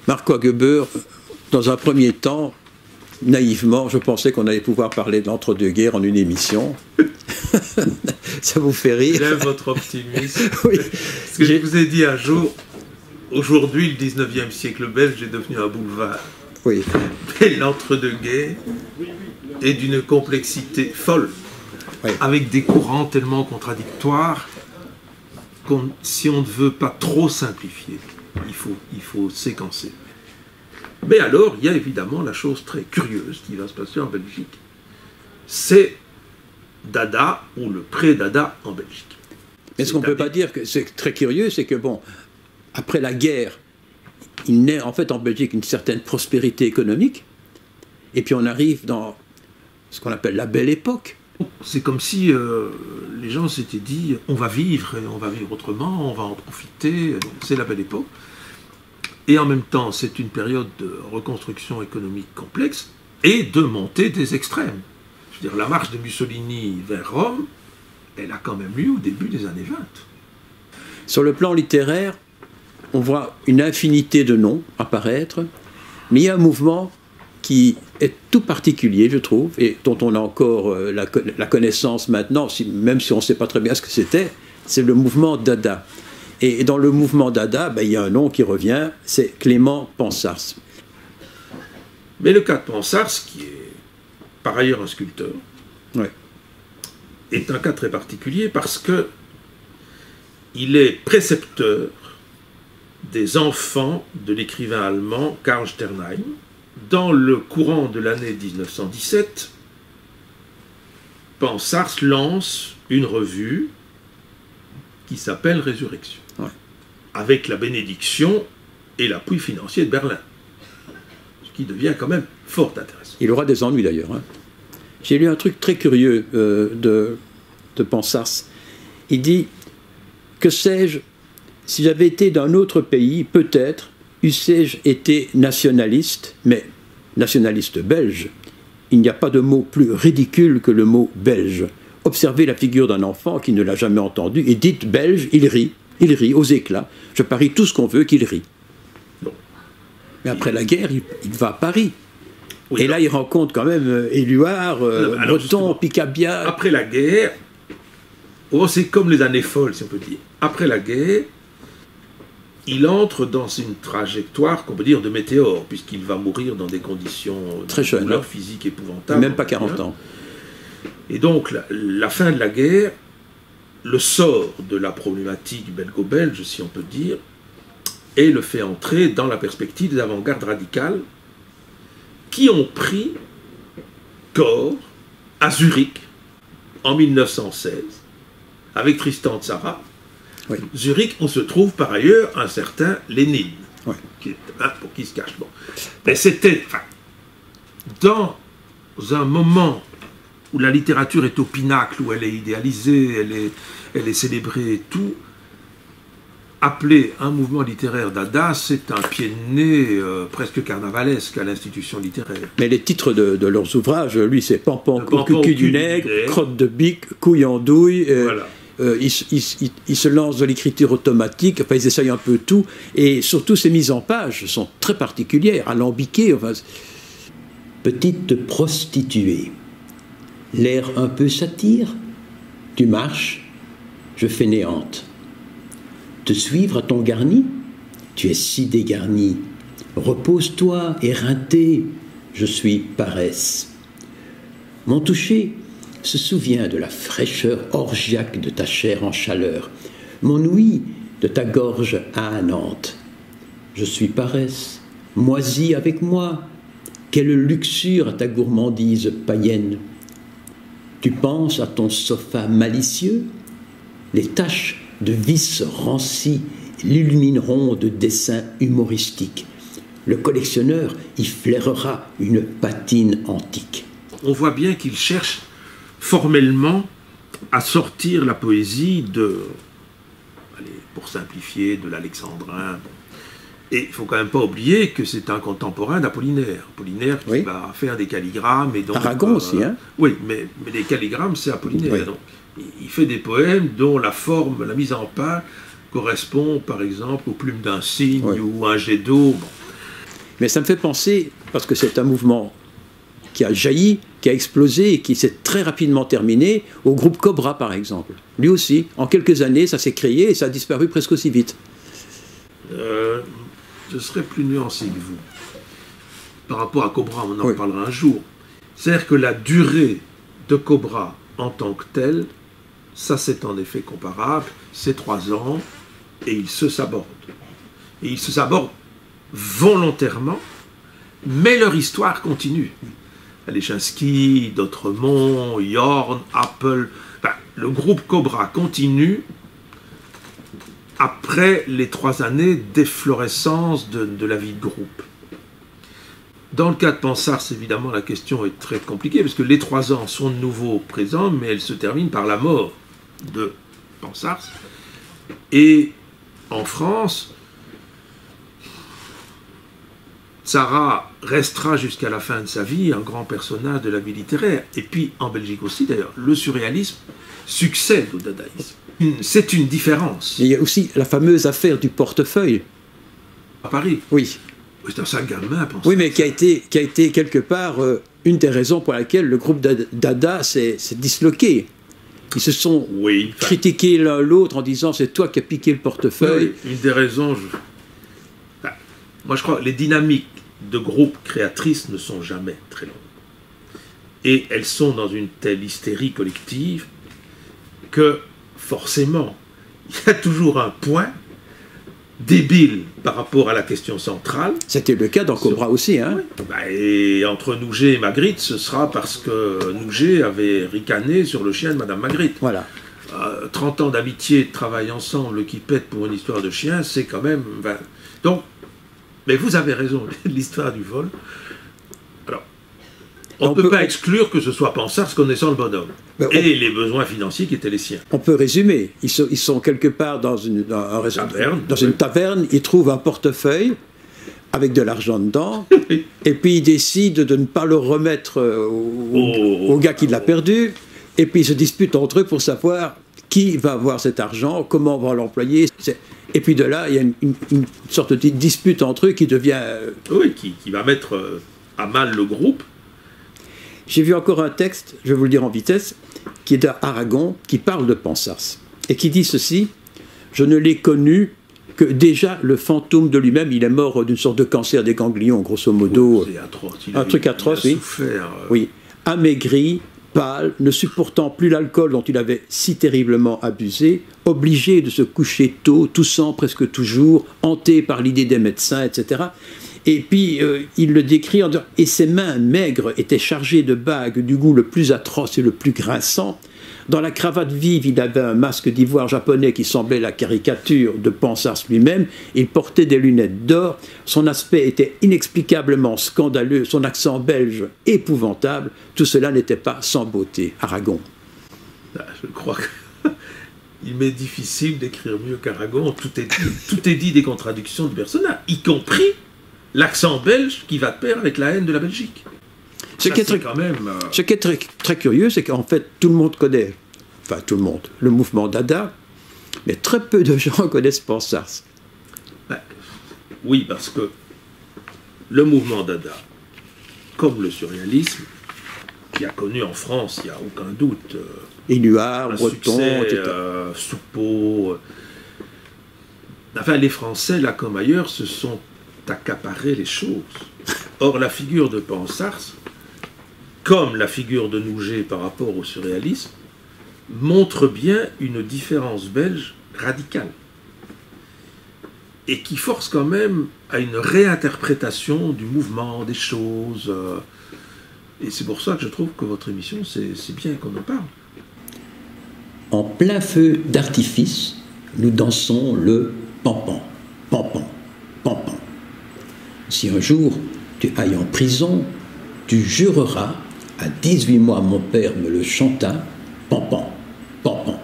Marco Hagebeur, dans un premier temps, naïvement, je pensais qu'on allait pouvoir parler de l'entre-deux-guerres en une émission. Ça vous fait rire? J'aime votre optimisme. Oui. Parce que je vous ai dit un jour, aujourd'hui, le 19e siècle belge est devenu un boulevard. Oui. Mais l'entre-deux-guerres est d'une complexité folle, Oui. avec des courants tellement contradictoires, si on ne veut pas trop simplifier, il faut séquencer. Mais alors, il y a évidemment la chose très curieuse qui va se passer en Belgique. C'est Dada, ou le pré-Dada en Belgique. Mais ce qu'on ne peut pas dire, que c'est très curieux, c'est que, bon, après la guerre, il naît en fait en Belgique une certaine prospérité économique, et puis on arrive dans ce qu'on appelle la belle époque. C'est comme si les gens s'étaient dit on va vivre autrement, on va en profiter, c'est la belle époque. Et en même temps, c'est une période de reconstruction économique complexe et de montée des extrêmes. Je veux dire, la marche de Mussolini vers Rome, elle a quand même lieu au début des années 20. Sur le plan littéraire, on voit une infinité de noms apparaître, mais il y a un mouvement qui est tout particulier, je trouve, et dont on a encore la connaissance maintenant, même si on ne sait pas très bien ce que c'était, c'est le mouvement Dada. Et dans le mouvement Dada, il y a un nom qui revient, c'est Clément Pansars. Mais le cas de Pansars, qui est par ailleurs un sculpteur, ouais, est un cas très particulier parce que il est précepteur des enfants de l'écrivain allemand Karl Sternheim. Dans le courant de l'année 1917, Pansars lance une revue qui s'appelle Résurrection, ouais, avec la bénédiction et l'appui financier de Berlin, ce qui devient quand même fort intéressant. Il aura des ennuis d'ailleurs. Hein. J'ai lu un truc très curieux de Pansars. Il dit, que sais-je, si j'avais été d'un autre pays, peut-être eussé-je été nationaliste, mais nationaliste belge. Il n'y a pas de mot plus ridicule que le mot belge. Observez la figure d'un enfant qui ne l'a jamais entendu et dites belge, il rit aux éclats. Je parie tout ce qu'on veut qu'il rit. Bon. Mais après la guerre, il va à Paris. Oui, et là, il rencontre quand même Éluard, Breton, Picabia. Après la guerre, c'est comme les années folles, si on peut dire. Après la guerre, il entre dans une trajectoire, qu'on peut dire, de météore, puisqu'il va mourir dans des conditions très jeune, douleur physique épouvantables. Même pas 40 ans. Et donc, la fin de la guerre, le sort de la problématique belgo-belge, si on peut dire, et le fait entrer dans la perspective des avant-gardes radicales qui ont pris corps à Zurich en 1916, avec Tristan Tzara. Oui. Zurich, on se trouve par ailleurs un certain Lénine, oui, qui est, pour qui se cache. Bon. Mais c'était, dans un moment où la littérature est au pinacle, où elle est idéalisée, elle est célébrée et tout, appeler un mouvement littéraire Dada, c'est un pied de nez presque carnavalesque à l'institution littéraire. Mais les titres de leurs ouvrages, lui, c'est Pampan au cul du nègre, Crotte de bique, Couille en douille. Voilà. Ils se lancent dans l'écriture automatique, ils essayent un peu tout, et surtout ces mises en page sont très particulières, alambiquées. Petite prostituée, l'air un peu satire, tu marches, je fainéante. Te suivre à ton garni, tu es si dégarni. Repose-toi, éreinté, je suis paresse. Mon toucher se souvient de la fraîcheur orgiaque de ta chair en chaleur, mon ouïe de ta gorge ânante. Je suis paresse, moisie avec moi, quelle luxure à ta gourmandise païenne. Tu penses à ton sofa malicieux, les taches de vis rancis l'illumineront de dessins humoristiques. Le collectionneur y flairera une patine antique. On voit bien qu'il cherche formellement à sortir la poésie de, pour simplifier, de l'alexandrin. Et il ne faut quand même pas oublier que c'est un contemporain d'Apollinaire. Apollinaire qui va faire des calligrammes. Et donc, Aragon aussi, hein. Oui, mais les calligrammes, c'est Apollinaire. Oui. Donc, il fait des poèmes dont la forme, la mise en page correspond, par exemple, aux plumes d'un cygne ou à un jet d'eau. Bon. Mais ça me fait penser, parce que c'est un mouvement qui a jailli, qui a explosé et qui s'est très rapidement terminé, au groupe Cobra par exemple. Lui aussi, en quelques années, ça s'est créé et ça a disparu presque aussi vite. Je serais plus nuancé que vous. Par rapport à Cobra, on en reparlera un jour. C'est-à-dire que la durée de Cobra en tant que telle, ça c'est en effet comparable, c'est 3 ans, et ils se sabordent. Et ils se sabordent volontairement, mais leur histoire continue. Alechinsky, D'Autremont, Yorn, Apple, enfin, le groupe Cobra continue après les 3 années d'efflorescence de la vie de groupe. Dans le cas de Pansars, évidemment, la question est très compliquée, parce que les 3 ans sont de nouveau présents, mais elles se terminent par la mort de Pansars. Et en France, Tzara restera jusqu'à la fin de sa vie un grand personnage de la vie littéraire. Et puis, en Belgique aussi, d'ailleurs, le surréalisme succède au dadaïsme. C'est une différence. Et il y a aussi la fameuse affaire du portefeuille. À Paris. Oui. C'est un sale gamin, pense. Oui, mais qui a été quelque part une des raisons pour laquelle le groupe Dada s'est disloqué. Ils se sont critiqués l'un l'autre en disant c'est toi qui as piqué le portefeuille. Oui, une des raisons. Moi, je crois que les dynamiques de groupes créatrices ne sont jamais très longues. Et elles sont dans une telle hystérie collective que, forcément, il y a toujours un point débile par rapport à la question centrale. C'était le cas dans Cobra aussi, hein. Oui. Et entre Nouget et Magritte, ce sera parce que Nouget avait ricané sur le chien de Madame Magritte. Voilà. 30 ans d'amitié, de travail ensemble qui pète pour une histoire de chien, c'est quand même... Donc, mais vous avez raison, l'histoire du vol. Alors, on ne peut pas exclure que ce soit Pansars connaissant le bonhomme. Et les besoins financiers qui étaient les siens. On peut résumer. Ils sont quelque part dans une taverne, ils trouvent un portefeuille avec de l'argent dedans, et puis ils décident de ne pas le remettre au gars qui l'a perdu, et puis ils se disputent entre eux pour savoir qui va avoir cet argent, comment on va l'employer. Et puis de là, il y a une sorte de dispute entre eux qui devient... Oui, qui va mettre à mal le groupe. J'ai vu encore un texte, je vais vous le dire en vitesse, qui est d'Aragon, qui parle de Pansars, et qui dit ceci: je ne l'ai connu que déjà le fantôme de lui-même, il est mort d'une sorte de cancer des ganglions, grosso modo. C'est atroce. Un truc atroce, il a oui. Souffert, oui. Amaigri, pâle, ne supportant plus l'alcool dont il avait si terriblement abusé, obligé de se coucher tôt, toussant presque toujours, hanté par l'idée des médecins, etc. Et puis, il le décrit en disant « Et ses mains maigres étaient chargées de bagues du goût le plus atroce et le plus grinçant. Dans la cravate vive, il avait un masque d'ivoire japonais qui semblait la caricature de Pansars lui-même. Il portait des lunettes d'or. Son aspect était inexplicablement scandaleux. Son accent belge épouvantable. Tout cela n'était pas sans beauté. » Aragon. Je crois qu'il m'est difficile d'écrire mieux qu'Aragon. Tout est dit des contradictions de personnages, y compris l'accent belge qui va de pair avec la haine de la Belgique. Ce qui est très, très curieux, c'est qu'en fait, tout le monde connaît, enfin tout le monde, le mouvement Dada, mais très peu de gens connaissent Pansars. Oui, parce que le mouvement Dada, comme le surréalisme, qui a connu en France, il n'y a aucun doute, Éluard, Breton, etc. Soupeau. Enfin, les Français, là comme ailleurs, se sont accaparés les choses. Or, la figure de Pansars, comme la figure de Nouget par rapport au surréalisme, montre bien une différence belge radicale. Et qui force quand même à une réinterprétation du mouvement, des choses. Et c'est pour ça que je trouve que votre émission, c'est bien qu'on en parle. En plein feu d'artifice, nous dansons le pampan, pampan, pampan. Si un jour tu ailles en prison, tu jureras, à 18 mois mon père me le chanta, pampan, pampan.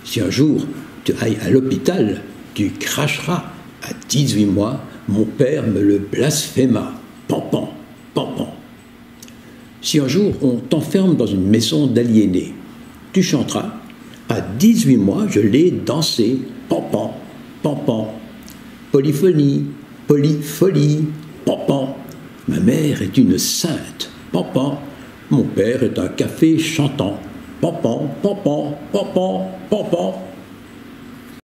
Si un jour tu ailles à l'hôpital, tu cracheras, à 18 mois mon père me le blasphéma, pampan, pampan. Si un jour on t'enferme dans une maison d'aliénés, tu chanteras, à 18 mois je l'ai dansé, pampan, pampan. Polyphonie, polyfolie, Papa, ma mère est une sainte. Papa, mon père est un café chantant. Papa, papa, papa, papa.